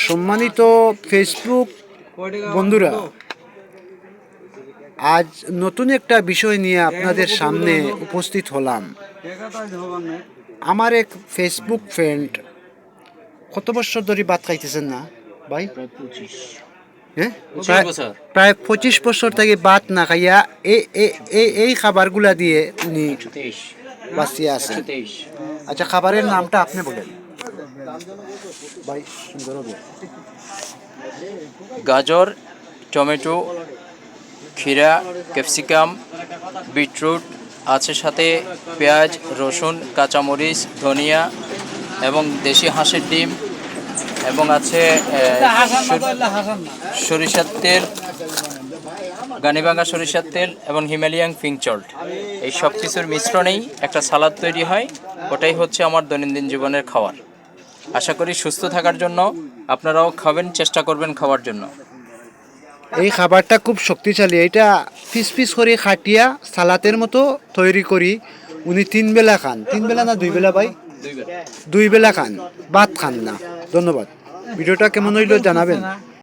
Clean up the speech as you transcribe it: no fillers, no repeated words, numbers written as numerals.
সম্মানিত ফেসবুক বন্ধুরা, আজ নতুন একটা বিষয় নিয়ে আপনাদের সামনে উপস্থিত হলাম। আমার এক ফেসবুক ফ্রেন্ড, কত বছর ধরে ভাত খাইতেছেন না ভাই? হ্যাঁ, প্রায় 25 বছর থেকে ভাত না খাইয়া এই খাবারগুলা দিয়ে উনি বাঁচিয়ে আছেন। আচ্ছা, খাবারের নামটা আপনি বলেন ভাই। সুন্দর হবে। গাজর, টমেটো, ক্ষীরা, ক্যাপসিকাম, বিটরুট আছে, সাথে পেঁয়াজ, রসুন, কাঁচামরিচ, ধনিয়া এবং দেশি হাঁসের ডিম, এবং আছে সরিষার তেল, গানিভাঙা সরিষার তেল এবং হিমালয়ান পিঙ্ক সল্ট। এই সব কিছুর মিশ্রণেই একটা সালাদ তৈরি হয়। ওটাই হচ্ছে আমার দৈনন্দিন জীবনের খাবার। আশা করি সুস্থ থাকার জন্য আপনারাও খাবেন, চেষ্টা করবেন খাওয়ার জন্য। এই খাবারটা খুব শক্তিশালী। এটা পিস পিস করে খাটিয়া সালাতের মতো তৈরি করি উনি 3 বেলা খান। 3 বেলা না 2 বেলা ভাই? 2 বেলা খান, ভাত খান না। ধন্যবাদ। ভিডিওটা কেমন হইলো জানাবেন।